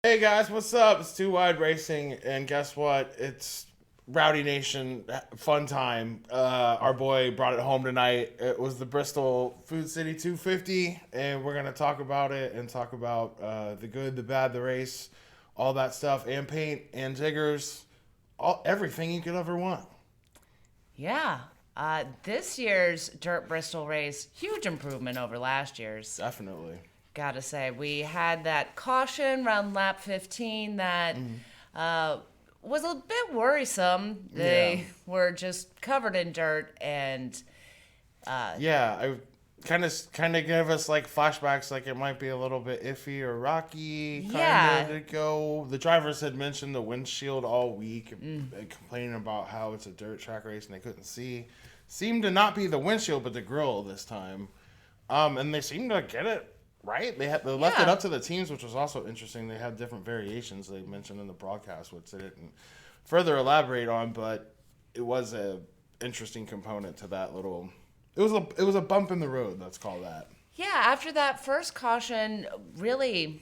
Hey guys, what's up? It's Two Wide Racing, and guess what? It's Rowdy Nation fun time. Our boy brought it home tonight. It was the Bristol Food City 250, and we're gonna talk about it and talk about the good, the bad, the race, all that stuff, and paint and jiggers, everything you could ever want. Yeah. This year's Dirt Bristol race, huge improvement over last year's. Definitely. Gotta say, we had that caution around lap 15 that was a bit worrisome. They were just covered in dirt, and I kind of give us like flashbacks, like it might be a little bit iffy or rocky. Yeah. To go. The drivers had mentioned the windshield all week, and complaining about how it's a dirt track race and they couldn't see. Seemed to not be the windshield, but the grill this time. And they seemed to get it right. They left it up to the teams, which was also interesting. They had different variations they mentioned in the broadcast, which they didn't further elaborate on, but it was a interesting component to that little. It was a bump in the road. Let's call that. yeah, after that first caution, really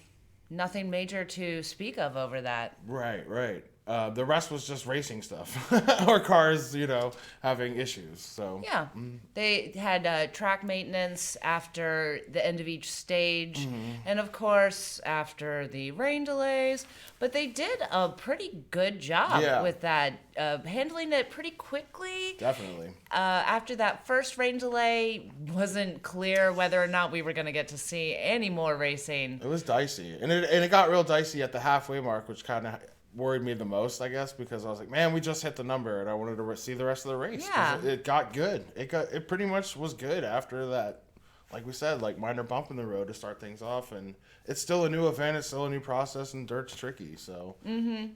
nothing major to speak of over that. Right. The rest was just racing stuff or cars, having issues. So Yeah, they had track maintenance after the end of each stage, and of course after the rain delays. But they did a pretty good job with that, handling it pretty quickly. Definitely. After that first rain delay, wasn't clear whether or not we were going to get to see any more racing. It was dicey, and it got real dicey at the halfway mark, which kind of worried me the most, I guess, because I was like, man, we just hit the number, and I wanted to see the rest of the race. Yeah. It got good. It pretty much was good after that. Like we said, like minor bump in the road to start things off, and it's still a new event, it's still a new process, and dirt's tricky. So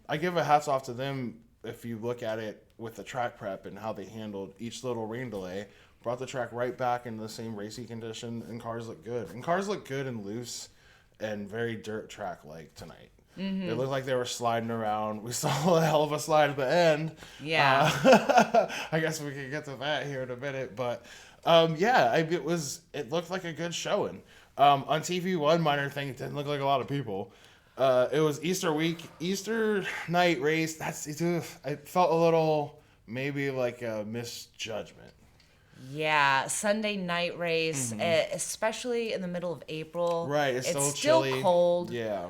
I give a hats off to them if you look at it with the track prep and how they handled each little rain delay, brought the track right back into the same racy condition, and cars look good. And cars look good and loose and very dirt track like tonight. It looked like they were sliding around. We saw a hell of a slide at the end. Yeah. I guess we could get to that here in a minute, but it looked like a good showing. On TV, one minor thing, it didn't look like a lot of people. It was Easter week, Easter night race. I felt a little maybe like a misjudgment. Yeah, Sunday night race, especially in the middle of April. Right, it's still chilly. cold. Yeah.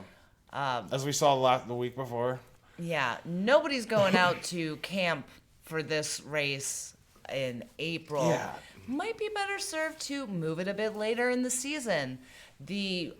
As we saw the week before. Yeah, nobody's going out to camp for this race in April. Yeah. Might be better served to move it a bit later in the season. The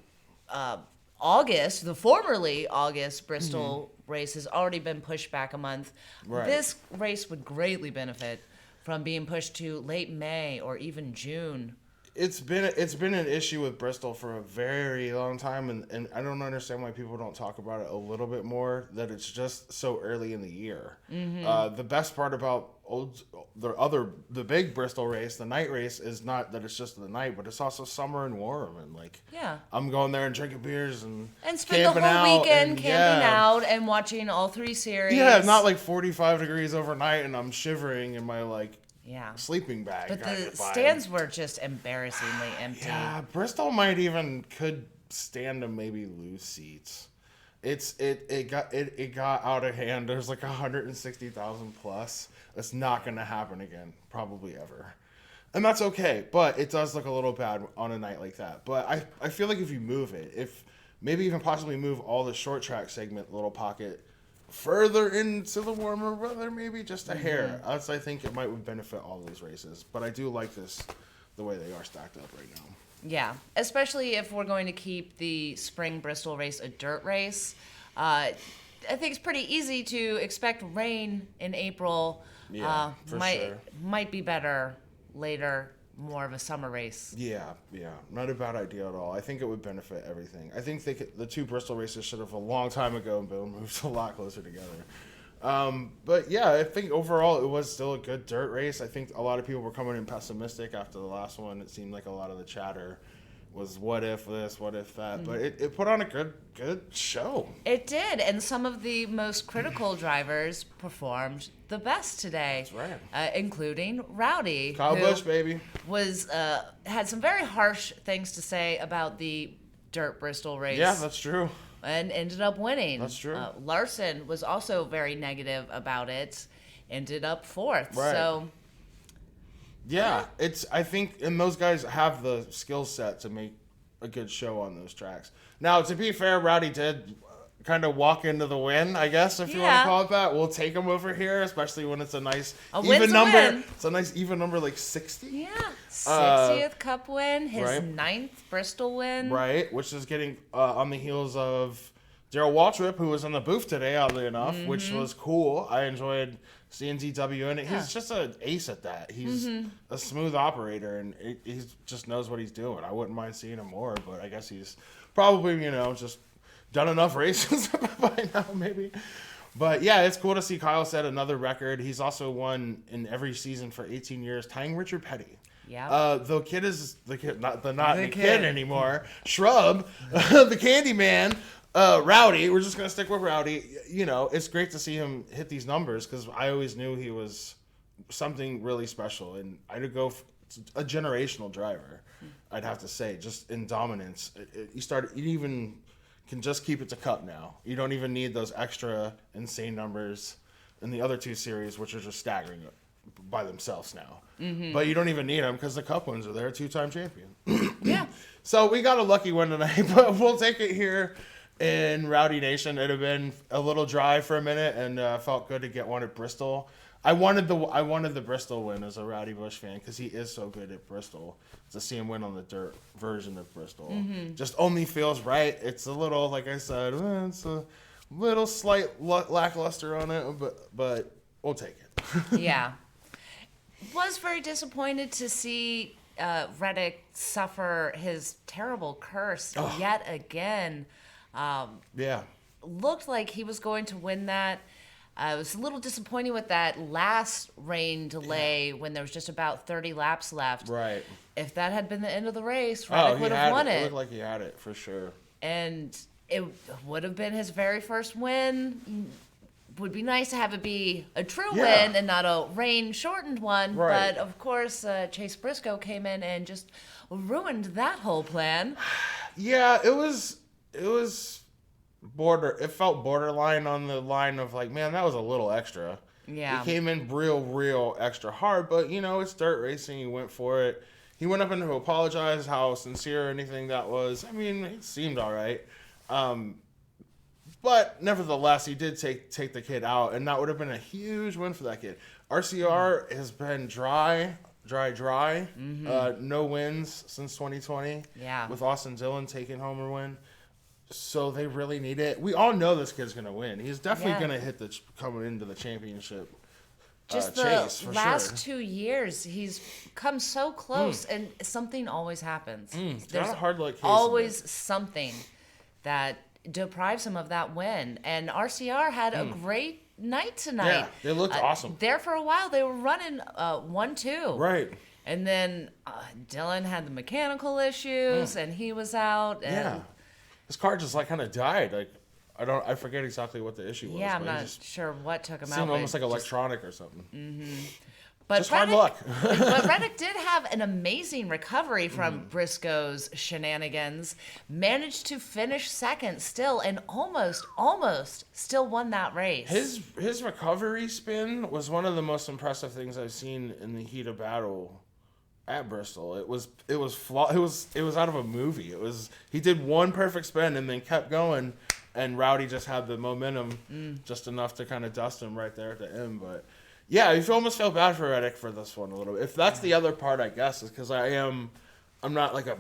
the formerly August Bristol race has already been pushed back a month. Right. This race would greatly benefit from being pushed to late May or even June. It's been an issue with Bristol for a very long time, and I don't understand why people don't talk about it a little bit more, that it's just so early in the year. The best part about the big Bristol race, the night race, is not that it's just the night, but it's also summer and warm, and I'm going there and drinking beers and spend the whole weekend camping out and watching all three series. Yeah, not like 45 degrees overnight and I'm shivering in my sleeping bag. But the stands were just embarrassingly empty. Yeah, Bristol could stand to maybe lose seats. It got out of hand. There's like 160,000 plus. It's not going to happen again, probably ever. And that's okay, but it does look a little bad on a night like that. But I feel like if you move it, if maybe even possibly move all the short track segment little pocket further into the warmer weather, maybe just a hair. I think it might would benefit all these races. But I do like the way they are stacked up right now. Yeah, especially if we're going to keep the spring Bristol race a dirt race. I think it's pretty easy to expect rain in April. Yeah, for sure. Might be better later, more of a summer race. Yeah, not a bad idea at all. I think it would benefit everything. I think the two Bristol races should have a long time ago been moved a lot closer together. But yeah, I think overall it was still a good dirt race. I think a lot of people were coming in pessimistic after the last one. It seemed like a lot of the chatter was what if this, what if that, but it put on a good show. It did, and some of the most critical drivers performed the best today. That's right. Including Rowdy. Kyle Busch, baby. Had some very harsh things to say about the dirt Bristol race. Yeah, that's true. and ended up winning. That's true. Larson was also very negative about it, ended up fourth. Right. So yeah, I think, and those guys have the skill set to make a good show on those tracks. Now, to be fair, Rowdy did kind of walk into the win, I guess, if you want to call it that. We'll take him over here, especially when it's a nice even number. Win. It's a nice even number, like 60. Yeah, 60th Cup win, his right. 9th Bristol win. Right, which is getting on the heels of Darrell Waltrip, who was in the booth today, oddly enough, which was cool. I enjoyed seeing DW in it. He's just an ace at that. He's a smooth operator, and he just knows what he's doing. I wouldn't mind seeing him more, but I guess he's probably, just done enough races by now, maybe. But yeah, it's cool to see Kyle set another record. He's also won in every season for 18 years, tying Richard Petty. Yeah. The kid is the kid, not the kid anymore. Shrub, the Candyman, Rowdy. We're just gonna stick with Rowdy. It's great to see him hit these numbers because I always knew he was something really special, and I'd go a generational driver. I'd have to say, just in dominance. You even can just keep it to Cup now. You don't even need those extra insane numbers in the other two series, which are just staggering by themselves now. But you don't even need them because the Cup wins are there, 2-time champion. Yeah. So we got a lucky win tonight, but we'll take it here in Rowdy Nation. It had been a little dry for a minute, and felt good to get one at Bristol. I wanted the Bristol win as a Rowdy Busch fan because he is so good at Bristol. To see him win on the dirt version of Bristol just only feels right. It's a little, like I said, it's a little slight lackluster on it, but we'll take it. Yeah. Was very disappointed to see Reddick suffer his terrible curse yet again. Yeah. Looked like he was going to win that. I was a little disappointed with that last rain delay when there was just about 30 laps left. Right. If that had been the end of the race, Reddick would have won it. It looked like he had it, for sure. And it would have been his very first win. Would be nice to have it be a true win and not a rain-shortened one. Right. But, of course, Chase Briscoe came in and just ruined that whole plan. Yeah, it was it felt borderline on the line of like, man, that was a little extra. Yeah. He came in real extra hard, but it's dirt racing. He went for it. He went up and to apologize how sincere or anything that was. I mean, it seemed all right. But nevertheless, he did take the kid out, and that would have been a huge win for that kid. RCR has been dry. No wins since 2020. Yeah. With Austin Dillon taking home a win. So they really need it. We all know this kid's going to win. He's definitely going to hit coming into the championship just chase, the for last sure. 2 years, he's come so close, and something always happens. There's a hard luck case always something that deprives him of that win. And RCR had a great night tonight. Yeah, they looked awesome. There for a while, they were running 1-2. Right. And then Dillon had the mechanical issues, and he was out. And his car just kind of died. Like I forget exactly what the issue was. Yeah, I'm not sure what took him out. Seemed almost like electronic or something. But just hard luck. But Reddick did have an amazing recovery from Briscoe's shenanigans. Managed to finish second still, and almost still won that race. His recovery spin was one of the most impressive things I've seen in the heat of battle at Bristol. It was out of a movie. He did one perfect spin and then kept going, and Rowdy just had the momentum just enough to kind of dust him right there at the end. But yeah, you almost felt bad for Reddick for this one a little bit. If that's the other part, I guess, is because I'm not like a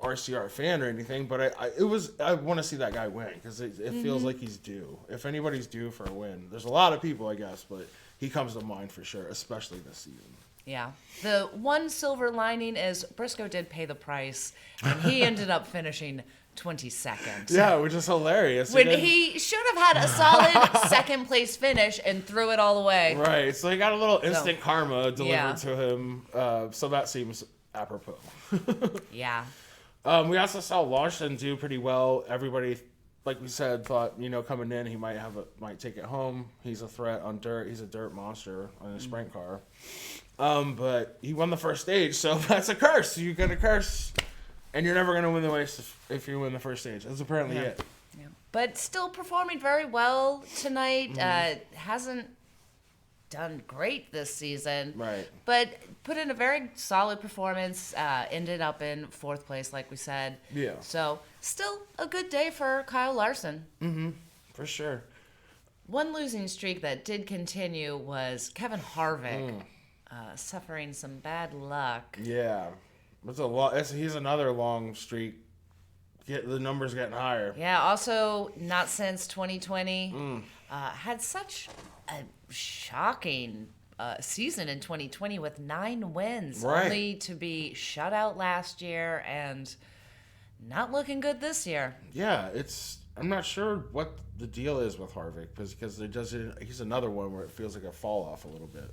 RCR fan or anything, but I want to see that guy win because it feels like he's due. If anybody's due for a win, there's a lot of people, I guess, but he comes to mind for sure, especially this season. Yeah. The one silver lining is Briscoe did pay the price, and he ended up finishing 22nd. Yeah, which is hilarious. When he should have had a solid second place finish and threw it all away. Right. So he got a little instant karma delivered to him. So that seems apropos. Yeah. We also saw Larson do pretty well. Everybody, like we said, thought, coming in he might take it home. He's a threat on dirt. He's a dirt monster on a sprint car. But he won the first stage, so that's a curse. You get a curse, and you're never going to win the race if you win the first stage. That's apparently it. Yeah. but still performing very well tonight. Hasn't done great this season. Right. But put in a very solid performance. Ended up in 4th place, like we said. Yeah. So still a good day for Kyle Larson. Mm-hmm. For sure. One losing streak that did continue was Kevin Harvick, suffering some bad luck. Yeah. He's another long streak. The numbers getting higher. Yeah, also not since 2020. Had such a shocking season in 2020 with 9 wins, only to be shut out last year and not looking good this year. Yeah, I'm not sure what the deal is with Harvick because he's another one where it feels like a fall off a little bit.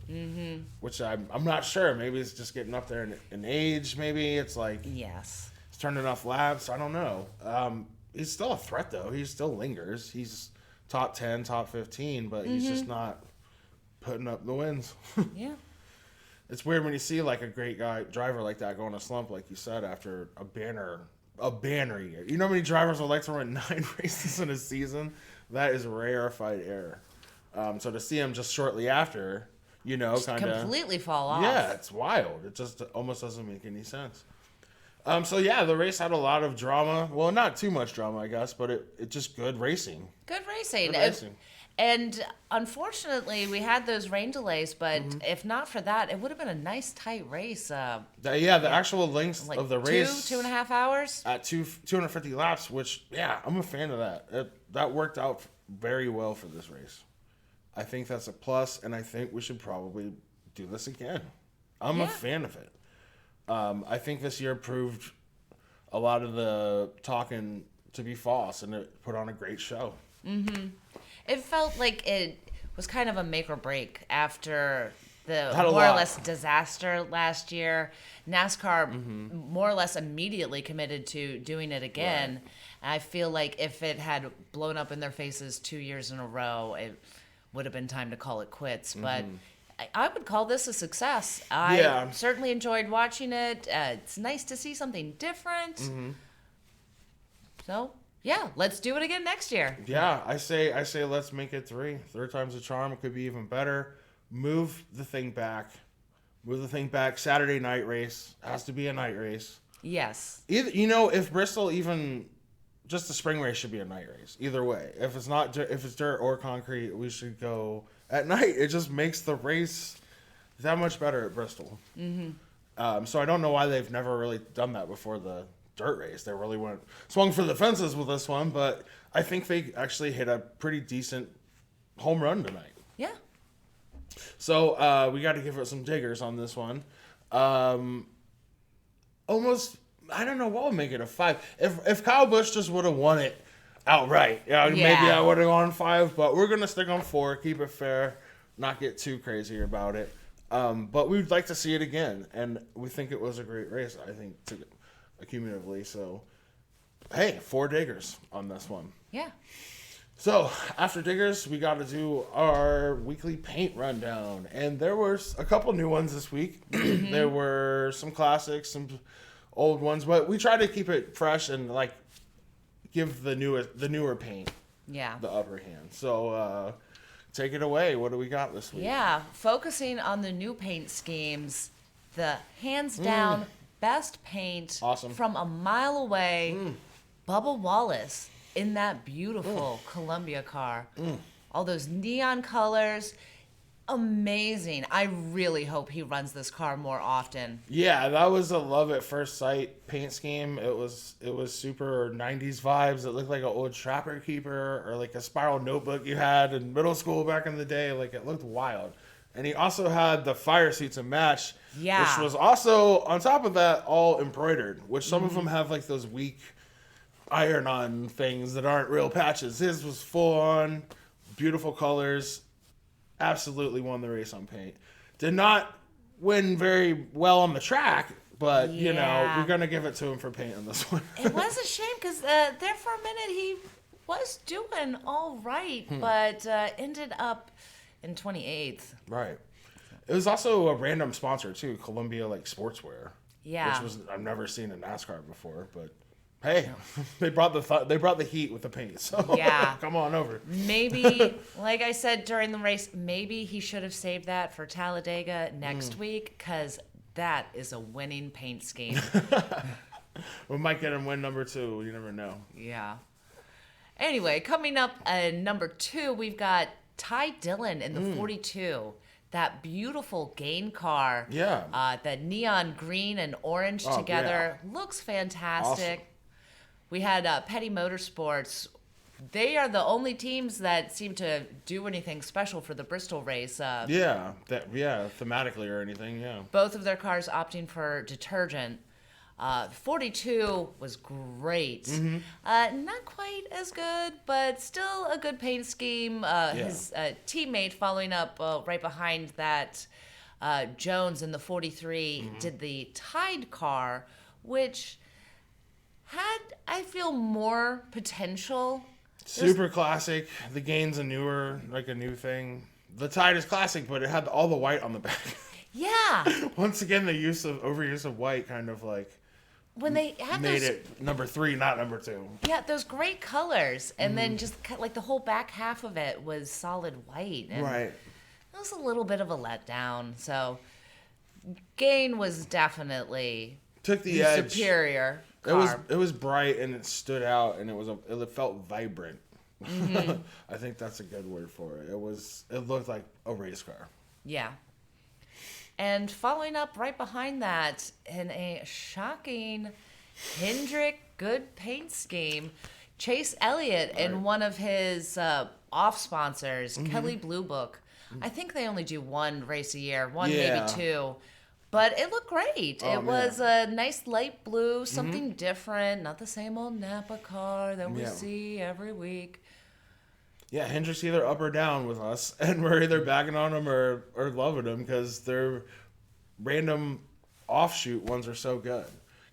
Which I'm not sure. Maybe it's just getting up there in age. Maybe it's like yes. Turned enough laps. I don't know. He's still a threat, though. He still lingers. He's top 10, top 15, but he's just not putting up the wins. Yeah. It's weird when you see like a great driver like that go on a slump, like you said, after a banner year. You know how many drivers would like to run 9 races in a season? That is rarefied air. So to see him just shortly after, kind of completely fall off. Yeah, it's wild. It just almost doesn't make any sense. The race had a lot of drama. Well, not too much drama, I guess, but it just good racing. Good racing. And unfortunately, we had those rain delays, but if not for that, it would have been a nice, tight race. The actual length of the race. 2.5 hours? At 250 laps, which, I'm a fan of that. That worked out very well for this race. I think that's a plus, and I think we should probably do this again. I'm a fan of it. I think this year proved a lot of the talking to be false, and it put on a great show. Mm-hmm. It felt like it was kind of a make or break after the more or less disaster last year. NASCAR more or less immediately committed to doing it again. Right. I feel like if it had blown up in their faces 2 years in a row, it would have been time to call it quits. But I would call this a success. I certainly enjoyed watching it. It's nice to see something different. So, let's do it again next year. Yeah, I say let's make it 3. 3rd time's a charm. It could be even better. Move the thing back. Saturday night race. Has to be a night race. Yes. If Bristol even... Just the spring race should be a night race. Either way. If it's dirt or concrete, we should go at night. It just makes the race that much better at Bristol. So I don't know why they've never really done that before the dirt race. They really swung for the fences with this one, but I think they actually hit a pretty decent home run tonight. Yeah. So we got to give it some diggers on this one. Almost... I don't know what would make it a 5. If Kyle Busch just would have won it outright, maybe I would have gone 5. But we're gonna stick on 4, keep it fair, not get too crazy about it. But we'd like to see it again, and we think it was a great race. I think accumulatively. So, hey, 4 diggers on this one. Yeah. So after diggers, we got to do our weekly paint rundown, and there were a couple new ones this week. There were some classics, some old ones, but we try to keep it fresh and give the newer paint the upper hand. So take it away. What do we got this week? Yeah, focusing on the new paint schemes, the hands down best paint from a mile away, Bubba Wallace in that beautiful Columbia car. All those neon colors. Amazing. I really hope he runs this car more often. Yeah, that was a love at first sight paint scheme. It was super 90s vibes. It looked like an old Trapper Keeper or like a spiral notebook you had in middle school back in the day. Like, it looked wild. And he also had the fire suit to match, which was also, on top of that, all embroidered, which some of them have like those weak iron-on things that aren't real patches. His was full-on, beautiful colors. Absolutely won the race on paint. Did not win very well on the track, but, we're going to give it to him for paint on this one. It was a shame because there for a minute he was doing all right, but ended up in 28th. Right. It was also a random sponsor, too, Columbia Sportswear. Yeah. Which I've never seen in NASCAR before, but Hey, they brought the heat with the paint. So Yeah. come on over. Maybe, like I said during the race, maybe he should have saved that for Talladega next week, because that is a winning paint scheme. We might get him win number 2. You never know. Yeah. Anyway, coming up number 2, we've got Dillon in the 42. That beautiful Gain car. Yeah. The neon green and orange together. Yeah. Looks fantastic. Awesome. We had Petty Motorsports. They are the only teams that seem to do anything special for the Bristol race. Thematically or anything, yeah. Both of their cars opting for detergent. 42 was great. Not quite as good, but still a good paint scheme. His teammate following up right behind that, Jones in the 43, did the Tide car, which had, I feel, more potential. Super classic. The Gain's a new thing. The Tide is classic, but it had all the white on the back. Yeah. Once again, the overuse of white kind of like when they had made it number 3, not number 2. Yeah, those great colors, and then just like the whole back half of it was solid white. And right. It was a little bit of a letdown. So Gain was definitely took the edge. Superior car. It was bright and it stood out and it felt vibrant. I think that's a good word for it. It looked like a race car. Yeah. And following up right behind that, in a shocking Hendrick good paint scheme, Chase Elliott in one of his off sponsors, Kelly Blue Book. I think they only do one race a year, maybe 2. But it looked great. It was a nice light blue, something different, not the same old Napa car that we see every week. Yeah, Hendrick's either up or down with us, and we're either bagging on them or loving them because their random offshoot ones are so good.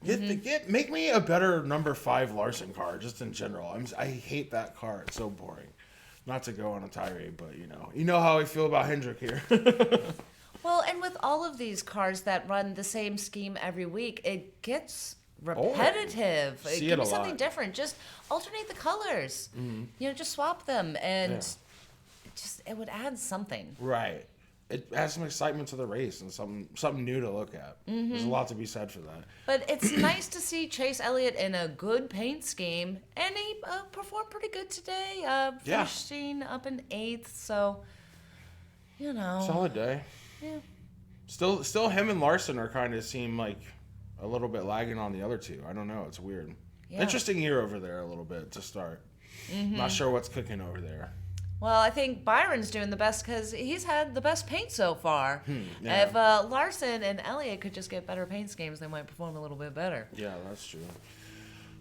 Make me a better number 5 Larson car, just in general. I hate that car. It's so boring. Not to go on a tirade, but you know how I feel about Hendrick here. Well, and with all of these cars that run the same scheme every week, it gets repetitive. Give me something different. Just alternate the colors. Just swap them, and it would add something. Right. It adds some excitement to the race and something new to look at. There's a lot to be said for that. But it's nice to see Chase Elliott in a good paint scheme, and he performed pretty good today. Finishing up in 8th, so solid day. Yeah. Still, him and Larson are kind of seem like a little bit lagging on the other 2. I don't know. It's weird. Yeah. Interesting year over there a little bit to start. Not sure what's cooking over there. Well, I think Byron's doing the best because he's had the best paint so far. If Larson and Elliott could just get better paint schemes, they might perform a little bit better. Yeah, that's true.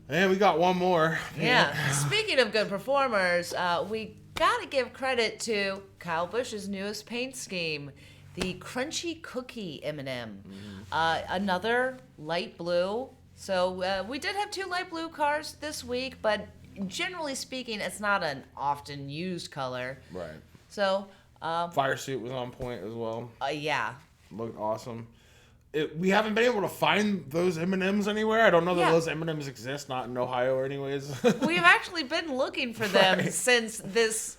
And we got one more. Yeah. Speaking of good performers, we got to give credit to Kyle Busch's newest paint scheme. The Crunchy Cookie M&M. Another light blue. So we did have 2 light blue cars this week, but generally speaking, it's not an often used color. Right. So fire suit was on point as well. Yeah. Looked awesome. We haven't been able to find those M&Ms anywhere. I don't know that those M&Ms exist, not in Ohio anyways. We've actually been looking for them since this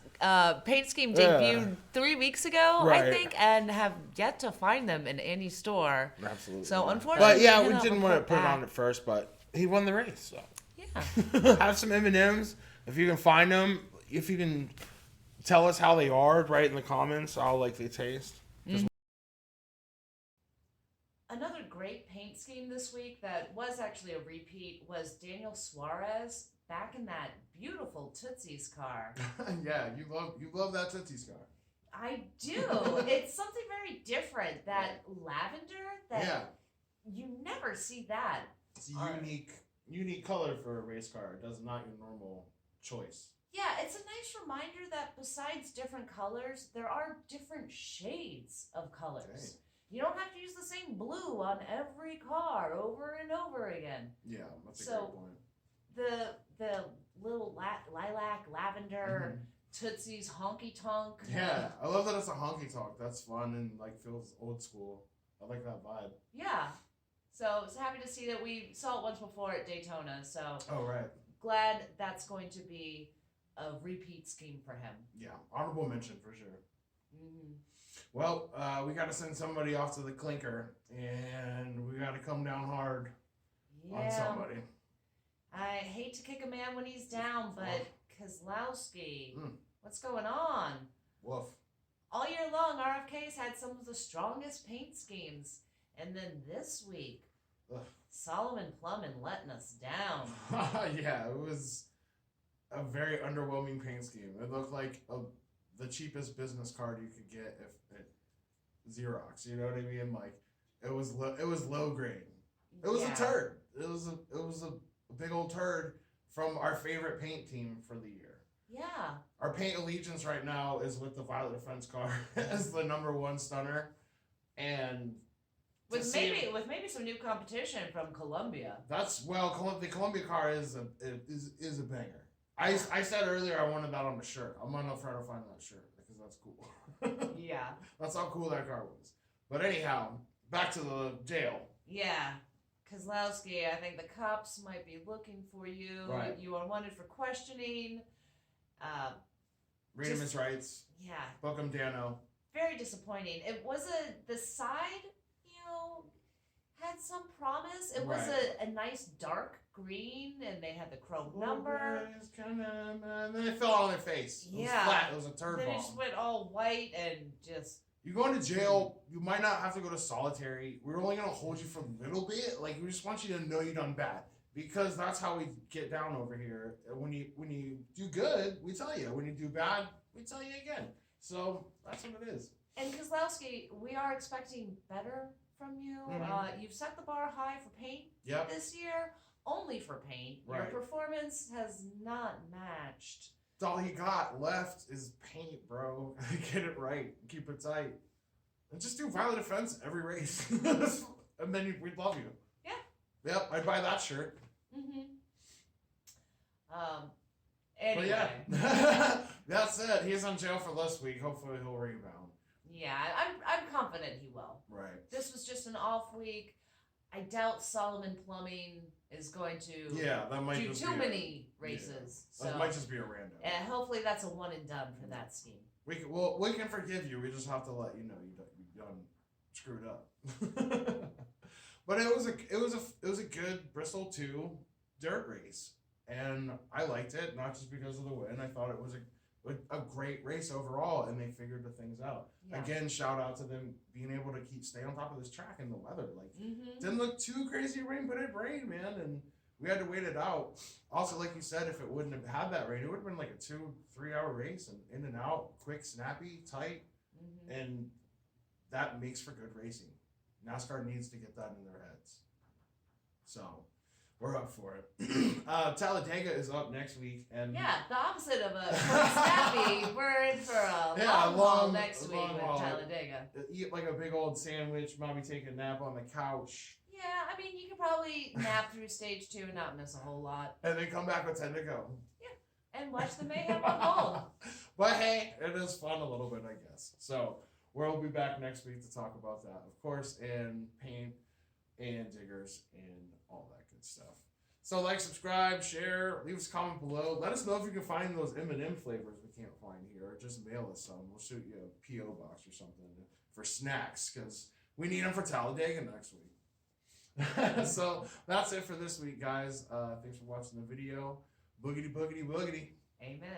paint scheme debuted 3 weeks ago, I think, and have yet to find them in any store. Absolutely. So unfortunately, but we didn't want to put it on at first, but he won the race. So yeah, have some M&Ms if you can find them. If you can tell us how they are, write in the comments how like they taste. Another great paint scheme this week that was actually a repeat was Daniel Suarez back in that beautiful Tootsie's car. Yeah, you love that Tootsie's car. I do. It's something very different. That lavender that you never see that. It's a unique color for a race car. It does not your normal choice. Yeah, it's a nice reminder that besides different colors, there are different shades of colors. Dang. You don't have to use the same blue on every car over and over again. Yeah, that's a great point. The little lilac, lavender, Tootsie's honky tonk. Yeah, I love that it's a honky tonk. That's fun and like feels old school. I like that vibe. Yeah. So happy to see that we saw it once before at Daytona. So Oh, right. glad that's going to be a repeat scheme for him. Yeah, honorable mention for sure. Mm-hmm. Well, we got to send somebody off to the clinker, and we got to come down hard on somebody. I hate to kick a man when he's down, but Keselowski, what's going on? Woof. All year long, RFK's had some of the strongest paint schemes. And then this week, Solomon Plumbin letting us down. Yeah, it was a very underwhelming paint scheme. It looked like the cheapest business card you could get at Xerox. You know what I mean? Like it was low grade. It was a turd. It was a big old turd from our favorite paint team for the year. Yeah. Our paint allegiance right now is with the Violet Defense car as the #1 stunner, and with maybe some new competition from Columbia. The Columbia car is a banger. I said earlier I wanted that on the shirt. I'm gonna try to find that shirt because that's cool. Yeah. That's how cool that car was. But anyhow, back to the jail. Yeah. Keselowski, I think the cops might be looking for you. Right. You are wanted for questioning. Read him his rights. Yeah. Book him, Dano. Very disappointing. It was the side, had some promise. It was a nice dark green, and they had the chrome number. And then it fell on their face. It was flat. It was a turd Then bomb. it just went all white and just... You go into jail, you might not have to go to solitary. We're only going to hold you for a little bit. Like, we just want you to know you done bad. Because that's how we get down over here. When you do good, we tell you. When you do bad, we tell you again. So, that's what it is. And Keselowski, we are expecting better from you. Mm-hmm. You've set the bar high for paint this year. Only for paint. Right. Your performance has not matched. All he got left is paint, bro. Get it right. Keep it tight. And just do Violet Defense every race. And then we'd love you. Yeah. Yep, I'd buy that shirt. Mm-hmm. But Anyway. yeah, that's it. He's on jail for this week. Hopefully he'll rebound. Yeah, I'm confident he will. Right. This was just an off week. I doubt Solomon Plumbing is going to that might do too many races. Yeah. That So might just be a random. and hopefully that's a one and done for that scheme. We can forgive you. We just have to let you know you done screwed up. But it was a good Bristol 2 dirt race, and I liked it not just because of the win. I thought it was a great race overall, and they figured the things out. Yeah. Again, shout out to them being able to stay on top of this track and the weather. Like, Mm-hmm. didn't look too crazy rain, but it rained, man, and we had to wait it out. Also, like you said, if it wouldn't have had that rain, it would have been like a 2-3 hour race, and in and out, quick, snappy, tight, and that makes for good racing. NASCAR needs to get that in their heads. So, we're up for it. Talladega is up next week, and the opposite of a quick snappy. We're in for a long haul next week with Talladega. Eat like a big old sandwich, maybe take a nap on the couch. Yeah, I mean, you could probably nap through stage 2 and not miss a whole lot. And then come back with 10 to go. Yeah, and watch the mayhem unfold. But hey, it is fun a little bit, I guess. So we'll be back next week to talk about that, of course, and paint and diggers and all that good stuff. So like, subscribe, share, leave us a comment below. Let us know if you can find those M&M flavors we can't find here, or just mail us some. We'll shoot you a P.O. box or something for snacks, because we need them for Talladega next week. So that's it for this week, guys. Thanks for watching the video. Boogity, boogity, boogity. Amen.